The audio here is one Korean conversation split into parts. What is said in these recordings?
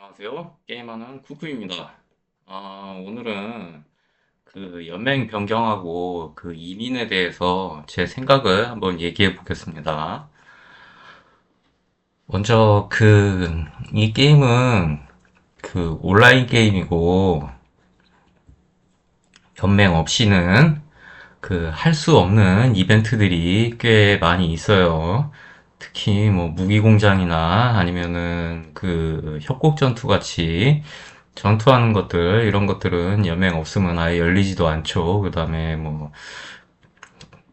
안녕하세요. 게임하는 쿠쿠입니다. 오늘은 그 연맹 변경하고 그 이민에 대해서 제 생각을 한번 얘기해 보겠습니다. 먼저 이 게임은 그 온라인 게임이고 연맹 없이는 그 할 수 없는 이벤트들이 꽤 많이 있어요. 특히 뭐 무기공장이나 아니면은 그 협곡전투 같이 전투하는 것들 이런 것들은 연맹 없으면 아예 열리지도 않죠. 그 다음에 뭐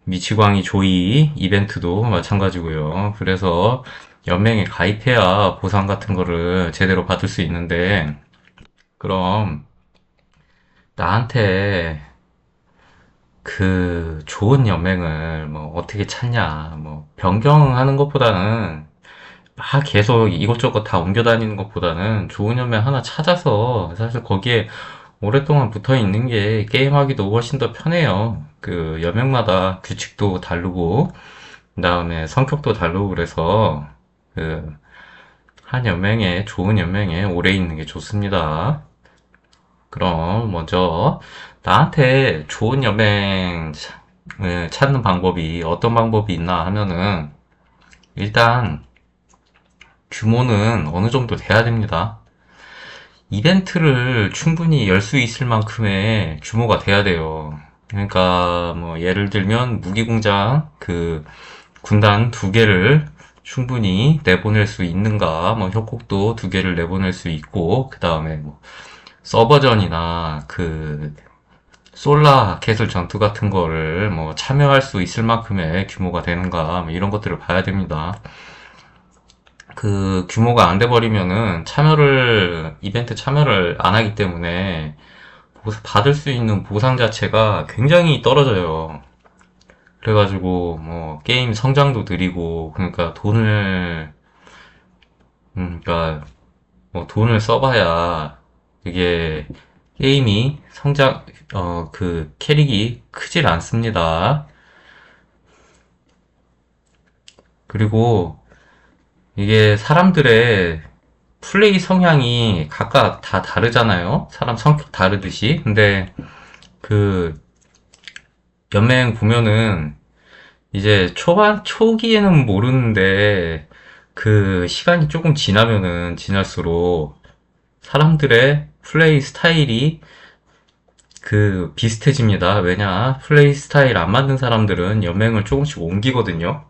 미치광이 조이 이벤트도 마찬가지고요. 그래서 연맹에 가입해야 보상 같은 거를 제대로 받을 수 있는데, 그럼 나한테 그 좋은 연맹을 뭐 어떻게 찾냐, 뭐 변경하는 것보다는 막 계속 이것저것 다 옮겨 다니는 것보다는 좋은 연맹 하나 찾아서 사실 거기에 오랫동안 붙어 있는 게 게임하기도 훨씬 더 편해요. 그 연맹마다 규칙도 다르고, 그다음에 성격도 다르고 그래서 그 한 연맹에 좋은 연맹에 오래 있는 게 좋습니다. 그럼 먼저 나한테 좋은 연맹을 찾는 방법이 어떤 방법이 있나 하면은 일단 규모는 어느 정도 돼야 됩니다. 이벤트를 충분히 열 수 있을 만큼의 규모가 돼야 돼요. 그러니까 뭐 예를 들면 무기공장 그 군단 두 개를 충분히 내보낼 수 있는가, 뭐 협곡도 두 개를 내보낼 수 있고, 그 다음에 뭐 서버전이나 그 솔라 캐슬 전투 같은 거를 뭐 참여할 수 있을 만큼의 규모가 되는가, 뭐 이런 것들을 봐야 됩니다. 그 규모가 안 돼 버리면은 이벤트 참여를 안 하기 때문에 받을 수 있는 보상 자체가 굉장히 떨어져요. 그래가지고 뭐 게임 성장도 느리고, 그러니까 그러니까 뭐 돈을 써봐야 이게 게임이 그 캐릭이 크질 않습니다. 그리고 이게 사람들의 플레이 성향이 각각 다 다르잖아요. 사람 성격 다르듯이. 근데 그 연맹 보면은 이제 초기에는 모르는데 그 시간이 조금 지나면은 지날수록 사람들의 플레이 스타일이 그 비슷해집니다. 왜냐? 플레이 스타일 안 맞는 사람들은 연맹을 조금씩 옮기거든요.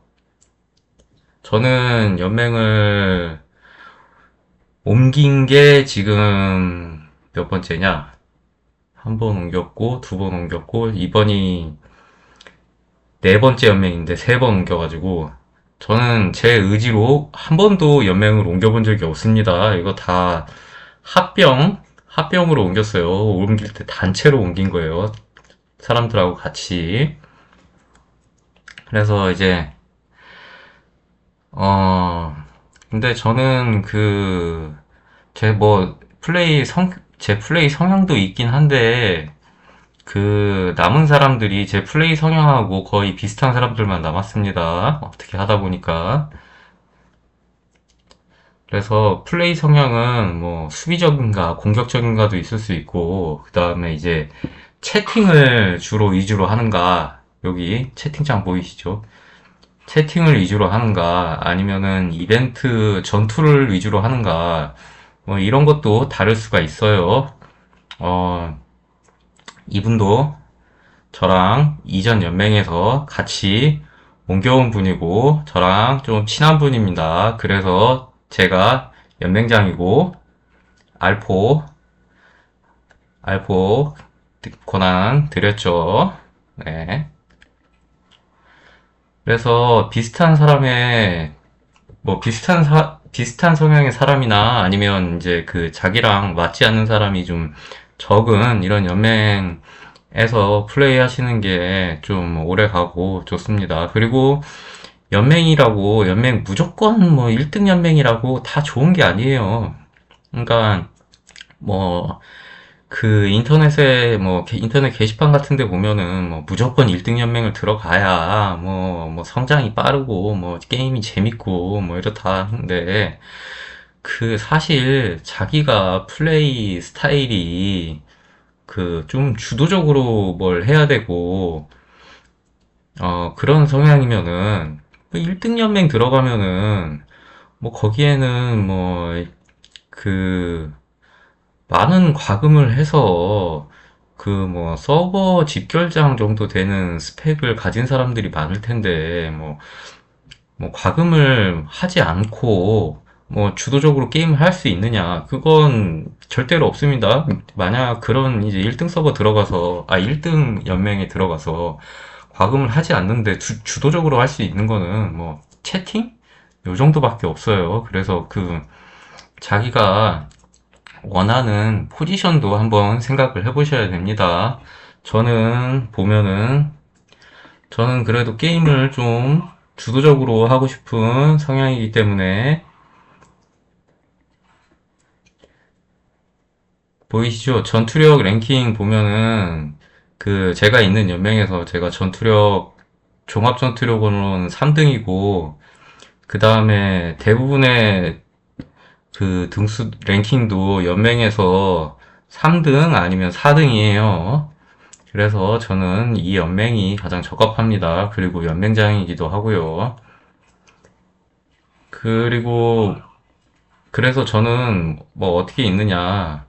저는 연맹을 옮긴 게 지금 몇 번째냐? 한 번 옮겼고, 두 번 옮겼고, 이번이 네 번째 연맹인데 세 번 옮겨가지고, 저는 제 의지로 한 번도 연맹을 옮겨본 적이 없습니다. 이거 다 합병으로 옮겼어요. 옮길 때 단체로 옮긴 거예요. 사람들하고 같이. 그래서 이제, 어, 근데 저는 제 플레이 성향도 있긴 한데, 그, 남은 사람들이 제 플레이 성향하고 거의 비슷한 사람들만 남았습니다. 어떻게 하다 보니까. 그래서 플레이 성향은 뭐 수비적인가 공격적인가도 있을 수 있고, 그 다음에 이제 채팅을 주로 위주로 하는가, 여기 채팅창 보이시죠? 채팅을 위주로 하는가, 아니면은 이벤트 전투를 위주로 하는가, 뭐 이런 것도 다를 수가 있어요. 어, 이분도 저랑 이전 연맹에서 같이 옮겨온 분이고, 저랑 좀 친한 분입니다. 그래서 제가 연맹장이고, 알포, 알포 권한 드렸죠. 네. 그래서 비슷한 성향의 사람이나 아니면 이제 그 자기랑 맞지 않는 사람이 좀 적은 이런 연맹에서 플레이 하시는 게 좀 오래 가고 좋습니다. 그리고 연맹 무조건 뭐 1등 연맹이라고 다 좋은 게 아니에요. 그러니까 뭐 인터넷 게시판 같은 데 보면은 뭐 무조건 1등 연맹을 들어가야 뭐 성장이 빠르고 뭐 게임이 재밌고 뭐 이렇다 하는데, 사실 자기가 플레이 스타일이 좀 주도적으로 뭘 해야 되고, 그런 성향이면은, 1등 연맹 들어가면은, 뭐 거기에는 그, 많은 과금을 해서, 서버 집결장 정도 되는 스펙을 가진 사람들이 많을 텐데, 과금을 하지 않고 주도적으로 게임을 할 수 있느냐? 그건 절대로 없습니다. 만약 그런 이제 1등 서버 들어가서, 1등 연맹에 들어가서 과금을 하지 않는데 주도적으로 할 수 있는 거는 채팅? 요 정도밖에 없어요. 그래서 자기가 원하는 포지션도 한번 생각을 해보셔야 됩니다. 저는 보면은 저는 그래도 게임을 좀 주도적으로 하고 싶은 성향이기 때문에 보이시죠? 전투력 랭킹 보면은 제가 있는 연맹에서 제가 종합 전투력으로는 3등이고 그 다음에 대부분의 등수 랭킹도 연맹에서 3등 아니면 4등이에요. 그래서 저는 이 연맹이 가장 적합합니다. 그리고 연맹장이기도 하고요. 그리고 그래서 저는 어떻게 있느냐.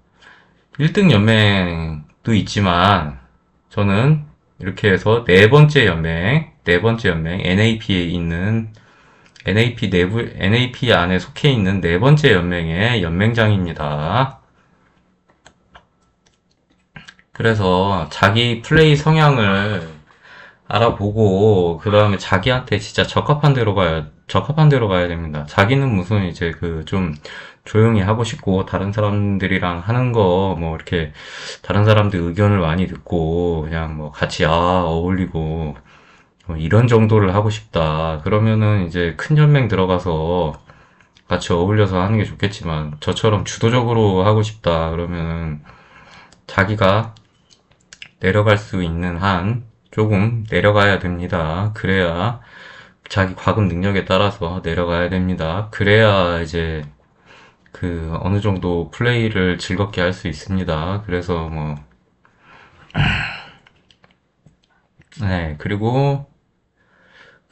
1등 연맹도 있지만 저는 이렇게 해서 네 번째 연맹 NAP에 있는 NAP 안에 속해 있는 네 번째 연맹의 연맹장입니다. 그래서 자기 플레이 성향을 알아보고 그 다음에 자기한테 진짜 적합한 데로 가야 됩니다. 자기는 무슨 이제 좀 조용히 하고 싶고 다른 사람들이랑 하는 거 이렇게 다른 사람들 의견을 많이 듣고 그냥 같이 어울리고 이런 정도를 하고 싶다. 그러면은 이제 큰 연맹 들어가서 같이 어울려서 하는 게 좋겠지만 저처럼 주도적으로 하고 싶다. 그러면은 자기가 내려갈 수 있는 한 조금 내려가야 됩니다. 그래야 자기 과금 능력에 따라서 내려가야 됩니다. 그래야 이제 어느 정도 플레이를 즐겁게 할 수 있습니다. 그래서 네, 그리고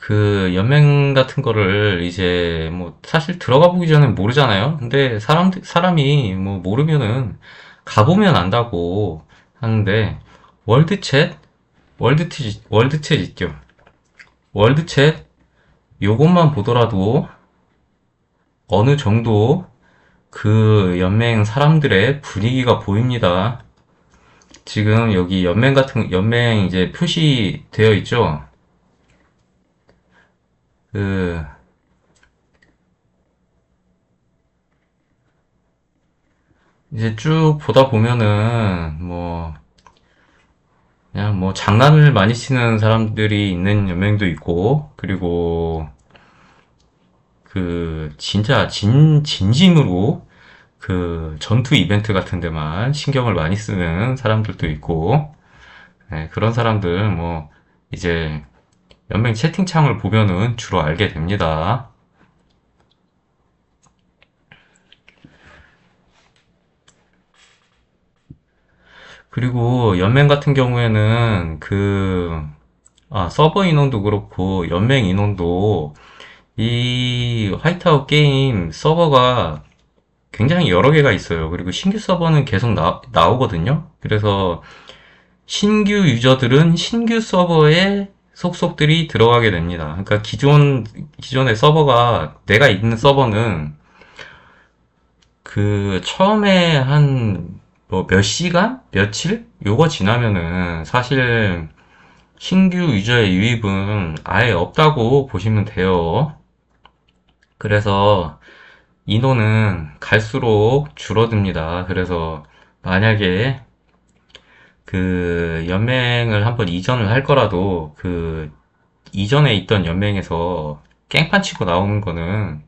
연맹 같은 거를 이제 사실 들어가 보기 전에 모르잖아요. 근데 사람이 모르면은 가보면 안다고 하는데 월드챗? 월드챗 있죠. 월드챗 요것만 보더라도 어느 정도 연맹 사람들의 분위기가 보입니다. 지금 여기 연맹 이제 표시되어 있죠? 그, 이제 쭉 보다 보면은, 그냥 장난을 많이 치는 사람들이 있는 연맹도 있고, 그리고 진짜 진심으로 전투 이벤트 같은 데만 신경을 많이 쓰는 사람들도 있고, 네, 그런 사람들 이제 연맹 채팅창을 보면은 주로 알게 됩니다. 그리고 연맹 같은 경우에는 서버 인원도 그렇고 연맹 인원도 이 화이트아웃 게임 서버가 굉장히 여러 개가 있어요. 그리고 신규 서버는 계속 나오거든요. 그래서 신규 유저들은 신규 서버에 속속들이 들어가게 됩니다. 그러니까 기존의 서버가, 내가 있는 서버는 처음에 한 몇 시간? 며칠? 요거 지나면은 사실 신규 유저의 유입은 아예 없다고 보시면 돼요. 그래서 인원은 갈수록 줄어듭니다. 그래서 만약에 연맹을 한번 이전을 할 거라도 이전에 있던 연맹에서 깽판 치고 나오는 거는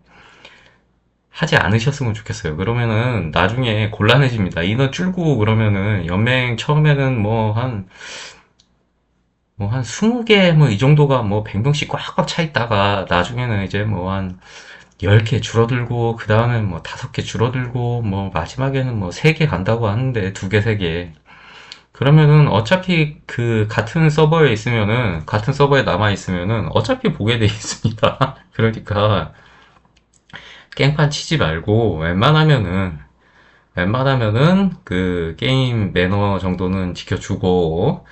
하지 않으셨으면 좋겠어요. 그러면은 나중에 곤란해집니다. 인원 줄고 그러면은 연맹 처음에는 한 20개 이 정도가 100명씩 꽉꽉 차 있다가 나중에는 이제 10개 줄어들고, 그 다음에 뭐 5개 줄어들고, 뭐 마지막에는 뭐 3개 간다고 하는데, 2개, 3개. 그러면은 어차피 그 같은 서버에 있으면은, 같은 서버에 남아 있으면은 어차피 보게 돼 있습니다. 그러니까 깽판 치지 말고 웬만하면은 그 게임 매너 정도는 지켜주고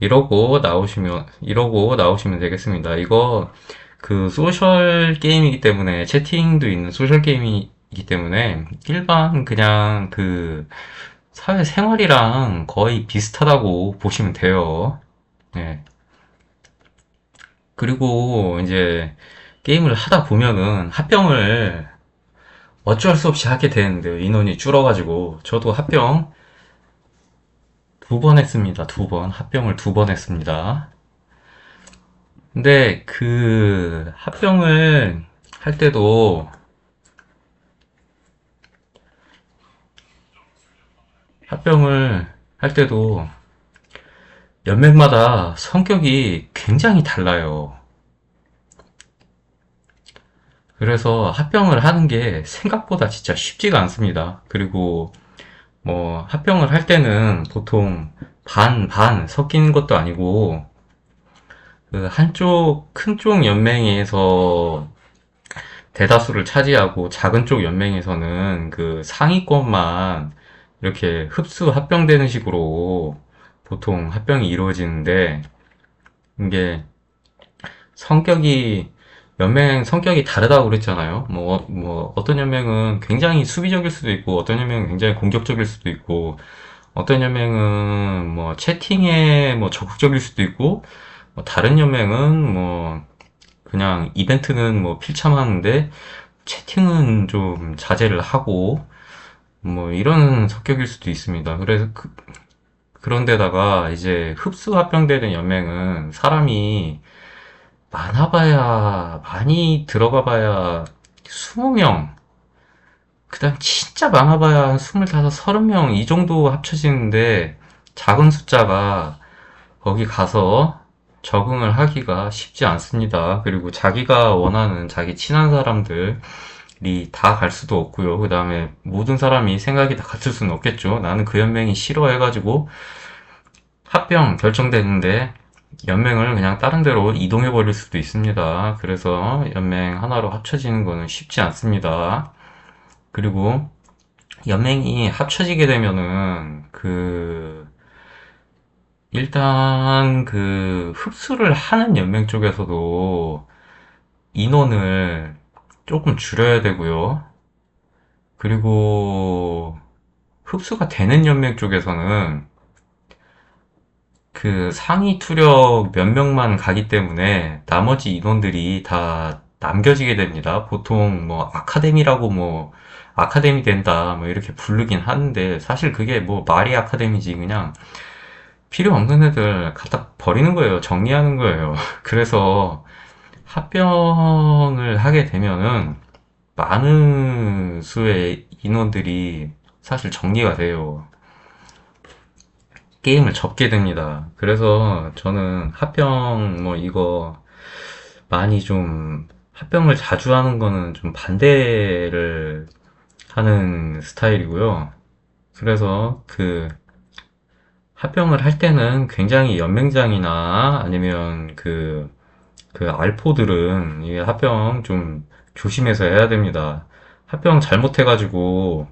이러고 나오시면 되겠습니다. 이거 그 소셜 게임이기 때문에 채팅도 있는 소셜 게임이기 때문에 일반 그냥 그 사회생활이랑 거의 비슷하다고 보시면 돼요. 네. 그리고 이제 게임을 하다 보면은 합병을 어쩔 수 없이 하게 되는데요. 인원이 줄어가지고 저도 합병 2번 했습니다. 2번. 합병을 2번 했습니다. 근데 그 합병을 할 때도 합병을 할 때도 연맹마다 성격이 굉장히 달라요. 그래서 합병을 하는 게 생각보다 진짜 쉽지가 않습니다. 그리고 뭐 합병을 할 때는 보통 반 섞이는 것도 아니고 그 한쪽 큰 쪽 연맹에서 대다수를 차지하고 작은 쪽 연맹에서는 그 상위권만 이렇게 흡수 합병되는 식으로 보통 합병이 이루어지는데 이게 성격이 연맹 성격이 다르다고 그랬잖아요. 뭐 어떤 연맹은 굉장히 수비적일 수도 있고 어떤 연맹은 굉장히 공격적일 수도 있고 어떤 연맹은 뭐 채팅에 뭐 적극적일 수도 있고 뭐 다른 연맹은 뭐 그냥 이벤트는 뭐 필참하는데 채팅은 좀 자제를 하고 뭐 이런 성격일 수도 있습니다. 그래서 그런데다가 이제 흡수 합병되는 연맹은 사람이 많아봐야 많이 들어가봐야 20명 그다음 진짜 많아봐야 한 25, 30명 이 정도 합쳐지는데 작은 숫자가 거기 가서 적응을 하기가 쉽지 않습니다. 그리고 자기가 원하는 자기 친한 사람들이 다 갈 수도 없고요. 그 다음에 모든 사람이 생각이 다 같을 수는 없겠죠. 나는 그 연맹이 싫어해가지고 합병 결정됐는데 연맹을 그냥 다른 데로 이동해 버릴 수도 있습니다. 그래서 연맹 하나로 합쳐지는 거는 쉽지 않습니다. 그리고 연맹이 합쳐지게 되면은 일단 그 흡수를 하는 연맹 쪽에서도 인원을 조금 줄여야 되고요. 그리고 흡수가 되는 연맹 쪽에서는 그 상위 투력 몇 명만 가기 때문에 나머지 인원들이 다 남겨지게 됩니다. 보통 뭐 아카데미라고 뭐 아카데미 된다 뭐 이렇게 부르긴 하는데 사실 그게 뭐 말이 아카데미지 그냥 필요 없는 애들 갖다 버리는 거예요. 정리하는 거예요. 그래서 합병을 하게 되면은 많은 수의 인원들이 사실 정리가 돼요. 게임을 접게 됩니다. 그래서 저는 합병 뭐 이거 많이 좀 합병을 자주 하는 거는 좀 반대를 하는 스타일이고요. 그래서 그 합병을 할 때는 굉장히 연맹장이나 아니면 그 알포들은 이 합병 좀 조심해서 해야 됩니다. 합병 잘못해가지고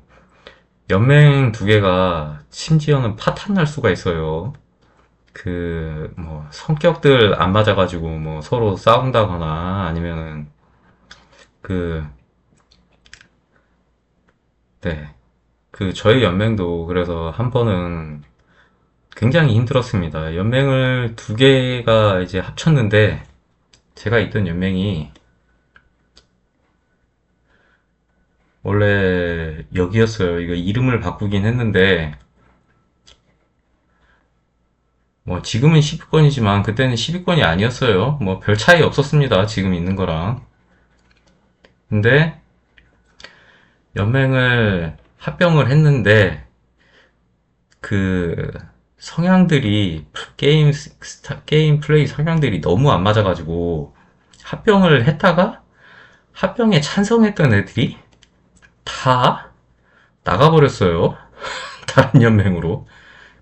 연맹 2개가 심지어는 파탄 날 수가 있어요. 뭐, 성격들 안 맞아가지고, 뭐, 서로 싸운다거나, 아니면은, 그, 네. 저희 연맹도 그래서 한 번은 굉장히 힘들었습니다. 연맹을 2개가 이제 합쳤는데, 제가 있던 연맹이 원래 여기였어요. 이거 이름을 바꾸긴 했는데, 뭐, 지금은 10위권이지만, 그때는 10위권이 아니었어요. 뭐, 별 차이 없었습니다. 지금 있는 거랑. 근데, 연맹을 합병을 했는데 그 성향들이 게임 플레이 성향들이 너무 안 맞아가지고 합병을 했다가 합병에 찬성했던 애들이 다 나가버렸어요. 다른 연맹으로.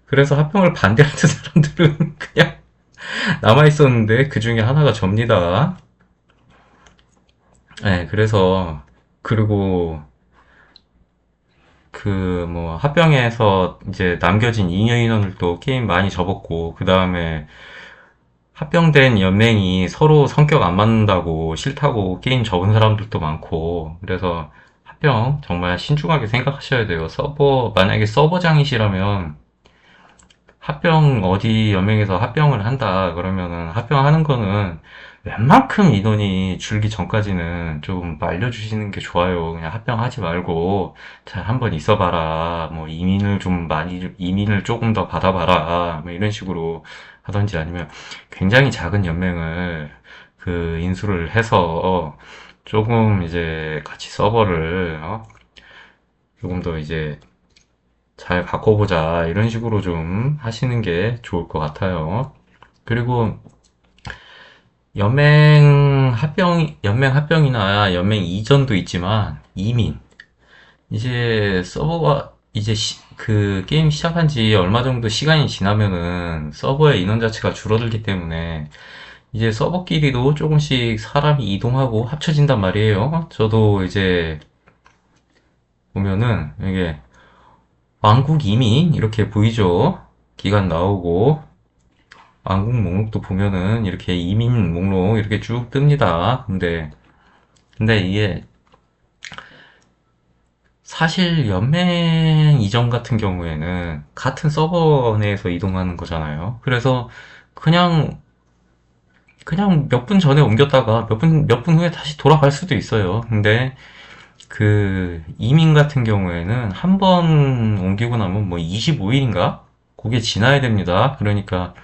그래서 합병을 반대하는 사람들은 그냥 남아있었는데 그 중에 하나가 접니다. 네, 그래서, 그리고 그 뭐 합병해서 이제 남겨진 잉여 인원들도 게임 많이 접었고, 그 다음에 합병된 연맹이 서로 성격 안 맞는다고 싫다고 게임 접은 사람들도 많고, 그래서 합병 정말 신중하게 생각하셔야 돼요. 만약에 서버장이시라면 합병 어디 연맹에서 합병을 한다 그러면은 합병하는 거는 웬만큼 인원이 줄기 전까지는 좀 말려주시는 게 좋아요. 그냥 합병하지 말고 잘 한번 있어봐라. 뭐 이민을 조금 더 받아봐라. 뭐 이런 식으로 하던지, 아니면 굉장히 작은 연맹을 그 인수를 해서 조금 이제 같이 서버를 조금 더 이제 잘 바꿔보자, 이런 식으로 좀 하시는 게 좋을 것 같아요. 그리고 연맹 합병이나 연맹 이전도 있지만 이민, 이제 서버가 이제 그 게임 시작한 지 얼마 정도 시간이 지나면은 서버의 인원 자체가 줄어들기 때문에 이제 서버끼리도 조금씩 사람이 이동하고 합쳐진단 말이에요. 저도 이제 보면은 이게 왕국 이민 이렇게 보이죠? 기간 나오고 왕국 목록도 보면은 이렇게 이민 목록 이렇게 쭉 뜹니다. 근데 이게 사실 연맹 이전 같은 경우에는 같은 서버 내에서 이동하는 거잖아요. 그래서 그냥 몇 분 전에 옮겼다가 몇 분 후에 다시 돌아갈 수도 있어요. 근데 그 이민 같은 경우에는 한 번 옮기고 나면 뭐 25일인가? 그게 지나야 됩니다. 그러니까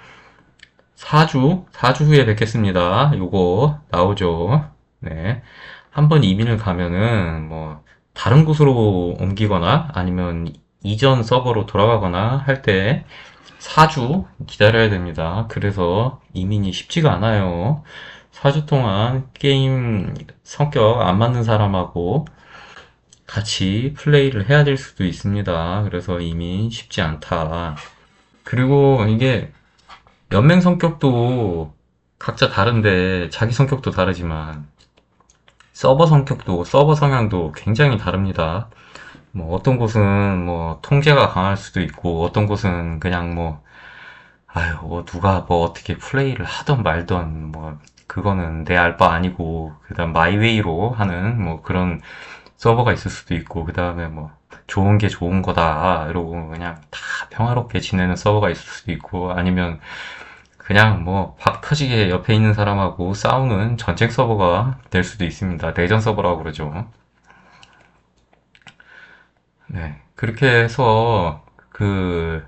4주 후에 뵙겠습니다. 요거 나오죠. 네. 한 번 이민을 가면은 뭐 다른 곳으로 옮기거나 아니면 이전 서버로 돌아가거나 할 때 4주 기다려야 됩니다. 그래서 이민이 쉽지가 않아요. 4주 동안 게임 성격 안 맞는 사람하고 같이 플레이를 해야 될 수도 있습니다. 그래서 이민 쉽지 않다. 그리고 이게 연맹 성격도 각자 다른데 자기 성격도 다르지만 서버 성향도 굉장히 다릅니다. 뭐 어떤 곳은 뭐 통제가 강할 수도 있고 어떤 곳은 그냥 뭐 아유 뭐 누가 뭐 어떻게 플레이를 하던 말던 뭐 그거는 내 알 바 아니고 그다음 마이웨이로 하는 뭐 그런 서버가 있을 수도 있고, 그다음에 뭐 좋은 게 좋은 거다 이러고 그냥 다 평화롭게 지내는 서버가 있을 수도 있고, 아니면 그냥 뭐 박 터지게 옆에 있는 사람하고 싸우는 전쟁 서버가 될 수도 있습니다. 내전 서버라고 그러죠. 네. 그렇게 해서 그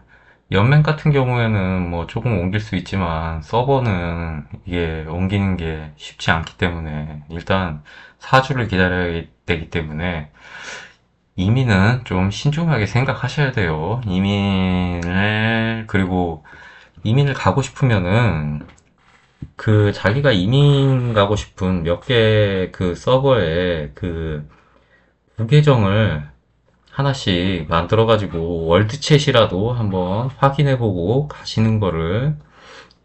연맹 같은 경우에는 뭐 조금 옮길 수 있지만 서버는 이게 옮기는 게 쉽지 않기 때문에 일단 4주를 기다려야 되기 때문에 이민은 좀 신중하게 생각하셔야 돼요. 그리고 이민을 가고 싶으면은 그 자기가 이민 가고 싶은 몇 개 그 서버에 그 부계정을 하나씩 만들어가지고 월드챗이라도 한번 확인해보고 가시는 거를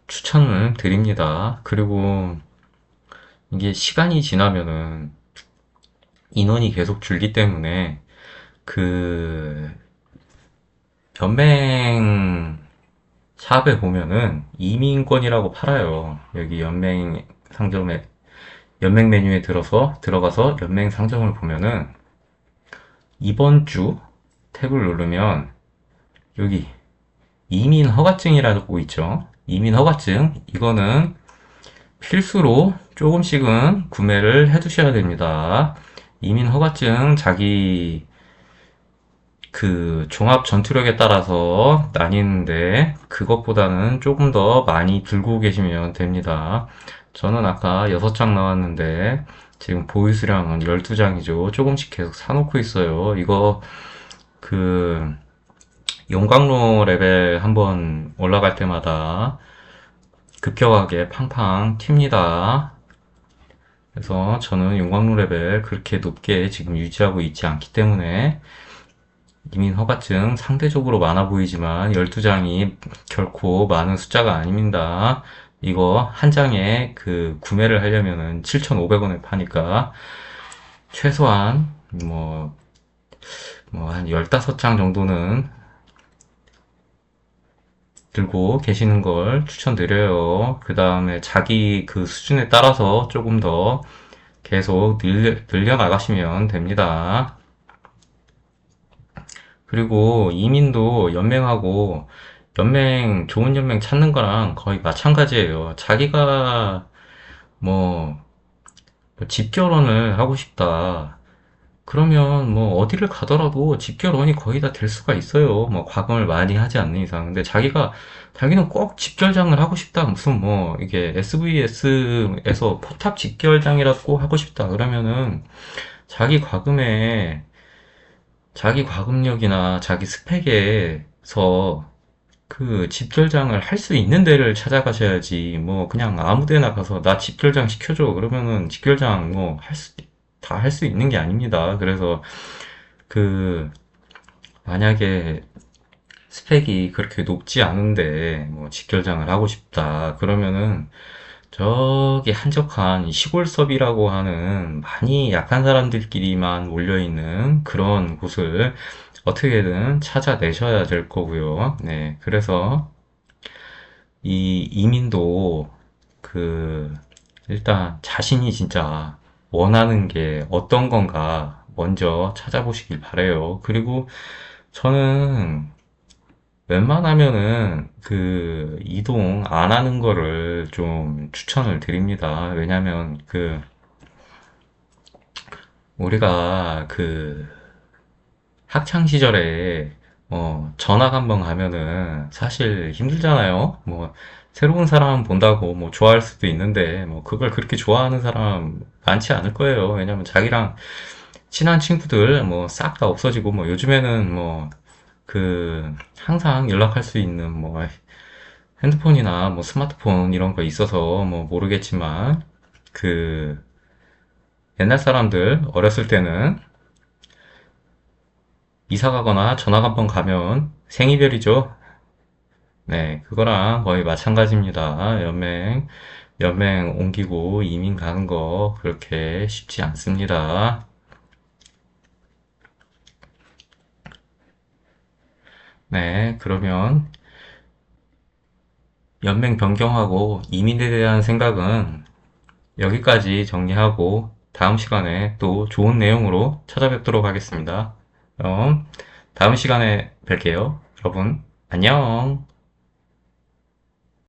추천을 드립니다. 그리고 이게 시간이 지나면은 인원이 계속 줄기 때문에 그 연맹 샵에 보면은 이민권이라고 팔아요. 여기 연맹 메뉴에 들어가서 연맹 상점을 보면은 이번 주 탭을 누르면 여기 이민 허가증이라고 있죠. 이민 허가증, 이거는 필수로 조금씩은 구매를 해 두셔야 됩니다. 이민 허가증 자기 그 종합 전투력에 따라서 나뉘는데 그것보다는 조금 더 많이 들고 계시면 됩니다. 저는 아까 6장 나왔는데 지금 보유수량은 12장이죠. 조금씩 계속 사놓고 있어요. 이거 그 용광로 레벨 한번 올라갈 때마다 급격하게 팡팡 튑니다. 그래서 저는 용광로 레벨 그렇게 높게 지금 유지하고 있지 않기 때문에 이민 허가증 상대적으로 많아 보이지만 12장이 결코 많은 숫자가 아닙니다. 이거 한 장에 그 구매를 하려면은 7,500원에 파니까 최소한 한 15장 정도는 들고 계시는 걸 추천드려요. 그 다음에 자기 그 수준에 따라서 조금 더 계속 늘려 나가시면 됩니다. 그리고 이민도 연맹하고 좋은 연맹 찾는 거랑 거의 마찬가지예요. 자기가 뭐, 집결혼을 하고 싶다. 그러면 뭐 어디를 가더라도 집결원이 거의 다 될 수가 있어요. 뭐 과금을 많이 하지 않는 이상. 근데 자기는 꼭 집결장을 하고 싶다. 무슨 뭐 이게 SVS에서 포탑 집결장이라고 하고 싶다. 그러면은 자기 과금에 자기 과금력이나 자기 스펙에서 그 집결장을 할 수 있는 데를 찾아가셔야지. 뭐 그냥 아무 데나 가서 나 집결장 시켜줘. 그러면은 집결장 뭐 다 할 수 있는 게 아닙니다. 그래서 그 만약에 스펙이 그렇게 높지 않은데 뭐 직결장을 하고 싶다 그러면은 저기 한적한 시골섭이라고 하는 많이 약한 사람들끼리만 몰려있는 그런 곳을 어떻게든 찾아내셔야 될 거고요. 네, 그래서 이 이민도 그 일단 자신이 진짜 원하는 게 어떤 건가 먼저 찾아보시길 바래요. 그리고 저는 웬만하면은 그 이동 안 하는 거를 좀 추천을 드립니다. 왜냐면 그 우리가 그 학창 시절에 전학 한번 가면은 사실 힘들잖아요. 뭐 새로운 사람 본다고 뭐 좋아할 수도 있는데 뭐 그걸 그렇게 좋아하는 사람 많지 않을 거예요. 왜냐면 자기랑 친한 친구들 뭐 싹 다 없어지고 뭐 요즘에는 뭐 그 항상 연락할 수 있는 뭐 핸드폰이나 뭐 스마트폰 이런 거 있어서 뭐 모르겠지만 그 옛날 사람들 어렸을 때는 이사 가거나 전학 한번 가면 생이별이죠. 네, 그거랑 거의 마찬가지입니다. 연맹 옮기고 이민 가는 거 그렇게 쉽지 않습니다. 네, 그러면 연맹 변경하고 이민에 대한 생각은 여기까지 정리하고 다음 시간에 또 좋은 내용으로 찾아뵙도록 하겠습니다. 그럼 다음 시간에 뵐게요. 여러분, 안녕.